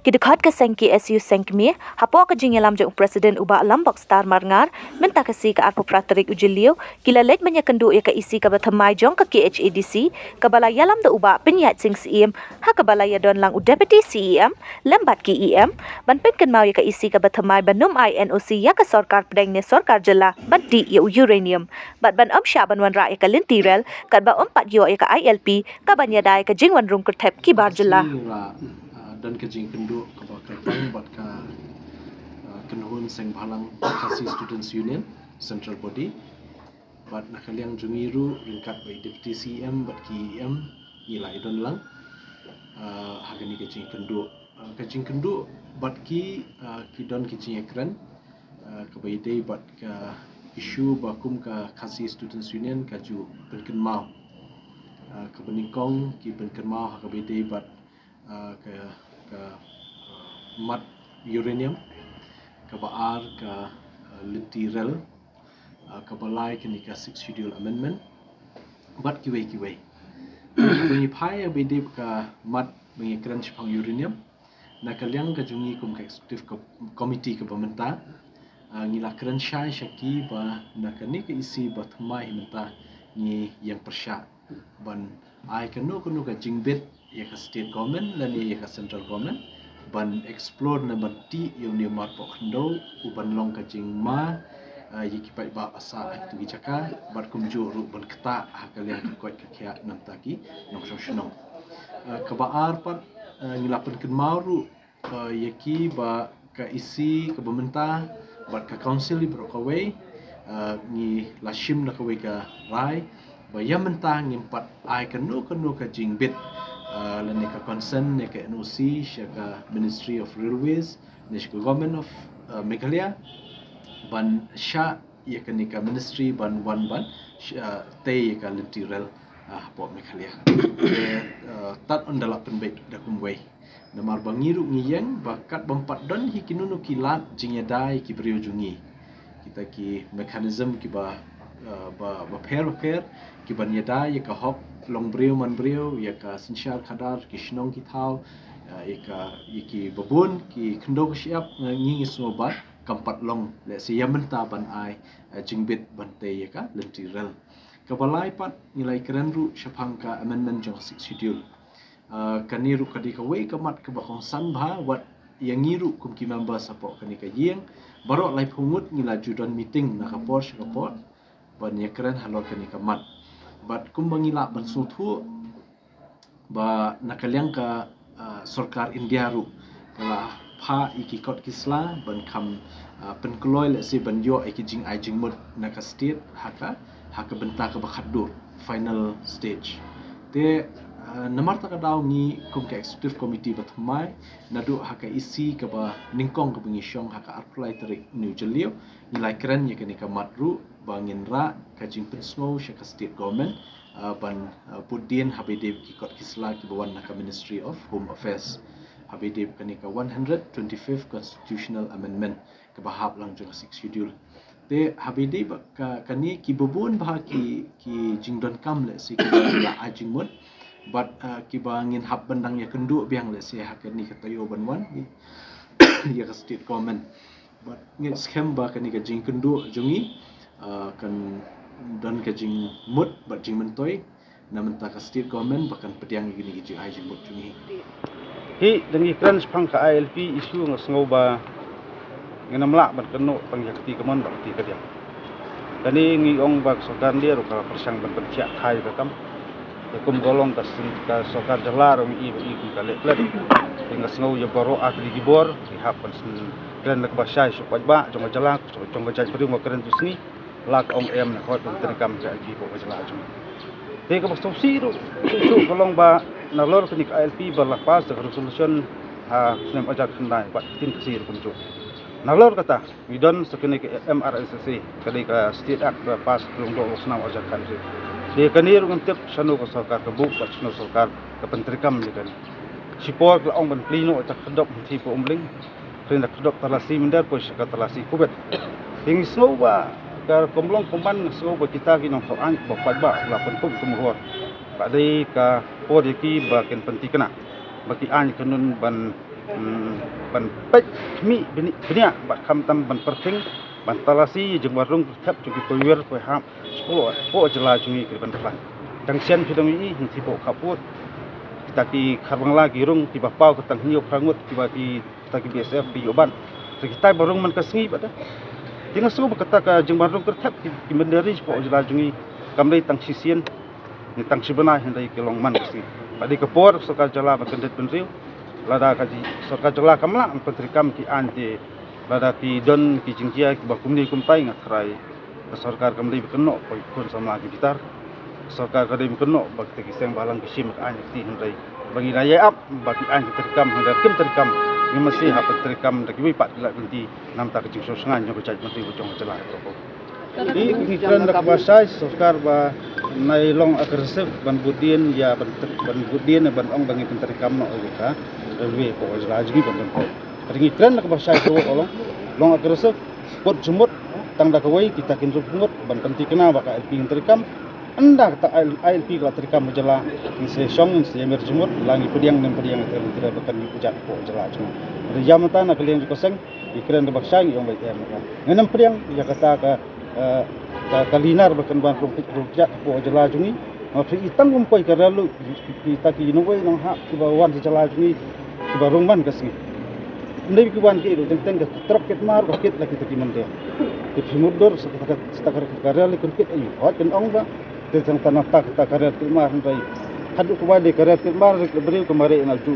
Kidekhat ke sengki SU sengkmi, hapo ke jingelam jeng Presiden ubah lambak star marngar, minta kasi ke arpo praterik ujilio, kila lej banyak kendu ya ke isi ke batamai jong ke KHADC, ke balaya lam de ubah penyat sing CM, ha ke balaya don lang Deputy CEM, lembat KEM, ban pen mau ya ke isi ke batamai banum INOC ya ke sorkar pedang ne sorkar jela, ban di ya uranium, bat ban sya ban wan ra ya ke lintirel, kat ba pat yo ya ke ILP, ka ban ya dai ke jingwan rung kertep kibar jela. Dan kejing kenduk ke bakal buat ke kenhun seng balang kasih Students Union Central Body buat nak kalian jungiru ringkat by Deputy CM buat KEM nilai don lang harga ni kejing kenduk buat ki don kejing ekran ke by day buat ke isu bakum ke kasih Students Union kaju penken mau ke beningkong ki penken mau harga by day buat ke mat uranium ke baar ke lintirel ke balai ke nikah 6 schedule amendment bat kiwai bunyi pai bedip ke mat bunyi keren cipang uranium nak kalian ke jungi kum ke eksekutif komiti ke pemerintah ngila keren syai syaki ba nak ni ke isi batmai mentah ni yang persyak ban ai kenu ke jingbit ya ke state government dan ya ke central government ban explore na banti yung ni mat pok ndo uban long ka jing ma yi kipai ba asa itu gijaka bar kumju ru ban keta hakalian ko ka kya nam taki nong shoshno ka baar pat ngilapan ken maru yaki ba ka isi ke pemerintah bat ka council li bro ka wei ni lashim na ka wei ka rai ba yang mentah ngimpat ai kenu ka jingbit lan ka concern ne ka NOC syaka Ministry of Railways ne syaka Government of Meghalaya ban sya ya ka ni ka ministry ban te ya ka lintirel po Meghalaya tat ondala penbek da kumwei namar bangiru ngiyang bakat bampat don hikinunu kilat jingyadai ki brio jungi kita ki mekanism ki ba pair ki ban yada ya ka hok long brio man brio ya ka sinsyal kadar ki shnong ki thau ya ka ki babun ki khndo ki siap ngi sobat kampat long le si yamenta ban ai jingbit bante ya ka lentirel ka balai pat nilai keren ru syapang ka amendment jong 6 schedule kaniru kadi ka wei ka mat ka bakong san bha wat yang ngiru kum ki member support kani ka yeng barok lai pungut ngila judon meeting na ka por ban ya keren halor kani ka mat bat kumbangila ban sulthu ba nakaliang ka sarkar India ru kala pha ikikot kisla ban kham penkloi le si ban yo ikijing ajing mud naka state haka benta ka bakhaddur final stage te namar ta daw ni kum ka executive committee batmai nadu haka isi ka ba ningkong ka bengisyong haka apply tarik new jelio nilai keren ya kani ka matru bangin ra ka jingpen snow syaka state government ban pudin habidib ki kot kisla ki bawan naka Ministry of Home Affairs habidib kani ka 125th constitutional amendment ka bahap lang jong 6 schedule te habidib ka kani ki bubun bah ki jingdon kam le si ki la ajing mud but ki bangin hab bandang ya kendu biang le si hakani ka tayo banwan ya ka state government but ngit scam ba kani ka jing kendu jungi kan dan ka jing mud bat jing mentoi na menta ka state government bahkan pediang gini jing ai jing mud jungi hi dangi kran spang ka ILP isu ngasngau ba ngenamla ban kenu pangyakti kamon bakti kadiam dani ngi ong bak sokan dia ka persang ban percia thai ka kam kum golong ka sokar jalar i ku ka le plat ngasngau ya baro akri gibor di hapan sen kran nak basai supat ba jong jalak jong jaj peri mo kran tusni lak ong em na khot terkam ja gi bo jala jong te ka bastong siru su golong ba na lor kini ILP berlapas dengan resolution Senem ajak kendai buat tin kesir kunjuk. Nalor kata widon sekini ke MRSC kali ke state act berlapas belum do senam ajak kan sih. Dia kini rungan tiap sanu ke sarkar ke buk buat sanu sarkar ke penterikam ni kan. Sipor ke ong ben plino ajak kedok ti po umbling. Kena kedok talasi mendar pun syaka talasi kubet. Tinggi semua ka komlong komban so ba kita ki nong an ba pa ba la pen pum tum hor ba dei ka po de ki ba ken penti kana ba ki an kanun ban ban pek mi benia ba kham tam ban perking ban talasi jeng warung thap ju ki power ko ham po jela jungi ki ban plan dang sian pidang i ti po kaput kita ki kharbang la ki rung ti ba pau ka tang hiu prangut ti ba ki kita ki BSF bi yoban kita barung man ka sngi ba da tinga so ba kata ka jeng warung thap ki mendari po jela jungi kamrei tang sisien ni tang sibana hendai ki long man ka sngi ba di ka por so ka jala ba kendet penriu lada ka ji so ka jala kamla menteri kam ki ante lada ki don ki jingjia ki ba kumni kumpai ngatrai sarkar kamrei kenno ko kun sama ki bitar sarkar kadai kenno bak te kiseng balang kisim ka an ti hendai bagi raya ap bagi an terkam hendai kim terkam ni masih ha terkam dak wi pat la binti nam ta kecing so sengan jo caj menteri bocong jala ko di kran dak basai sarkar ba nai long agresif ban budien ya ban budien ban ong bangi terkam no ka railway ko jala ji ban ko ringi kran dak basai ko long agresif pot jumut tang dak wai kita kin jumut ban penti kena baka LP terkam anda kata ILP kalau terkam jala ni se song se emer jumut langi pediang dan pediang tidak bakan ni pujat ko jala cuma jam ta nak liang ko seng ikran de baksang yang baik em nganam pediang ya kata ka kalinar bakan ban pujat ko jala jungi mafi itang umpoi ka lalu kita ki noi nang ha ki bawan jala jungi ki barung man kasni ndai ki wan ki ru teng ka trap ket mar ka ket la kita ki mande ki fimudor setakar karya li ket ayu hot kan ong ba tentang tanah tak karya timar rai hadu ko wali karya timar beri kemari nalju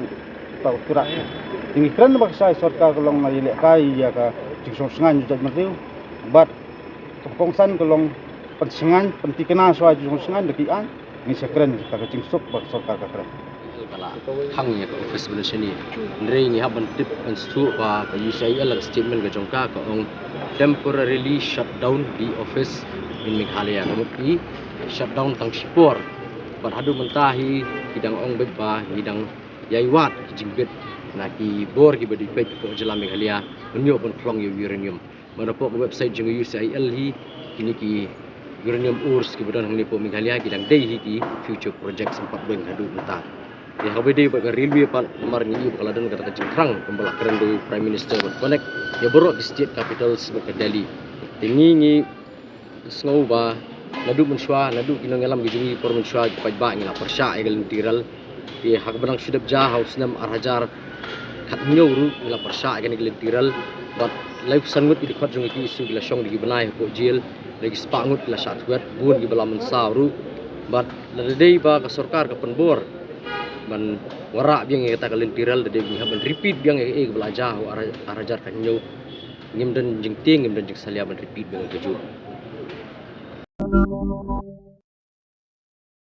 tau turak ini kran baksa sarkar kolong na ile kai ya ka jingsong sengan jaj mereu bat kepongsan kolong pensengan pentikena soa jingsong sengan deki an ni sekren ta ka jingsok bak sarkar ka kran kala hangnya ka office Malaysia ni ndrei ni haban tip and stu pa yisai alag statement ka jongka ka ong temporarily shut down the office in Meghalaya kamuti shutdown tang sipor par hadu mentahi hidang ong beba hidang yaiwat jingbet na ki bor ki badi pet ko jela Meghalaya menyo bon plong uranium mana po website jeng UCIL hi kini ki uranium ores ki bodan hangni po Meghalaya kidang dei hi ki future project sempat beng hadu menta ya habi dei ba railway pa mar ni kala dan kata jengkrang pembala keren do prime minister connect ya borok di state capitals ke Delhi tingi ni sngau ba nadu mensyua nadu kinang alam gijini por mensyua pajba ngila persya egal tiral di hak benang sudap ja haus nam arhajar khat nyoru ngila persya egal tiral bat life sangut di khat jong ki isu gila syong di benai ko jil lagi spangut la satwet bun gi bala mensawru bat ladei ba ka sarkar ka penbor ban wara biang kata kalin tiral de bi haban repeat biang e belajar arhajar kan nyo ngim dan jing ting ngim dan jing salia ban repeat biang keju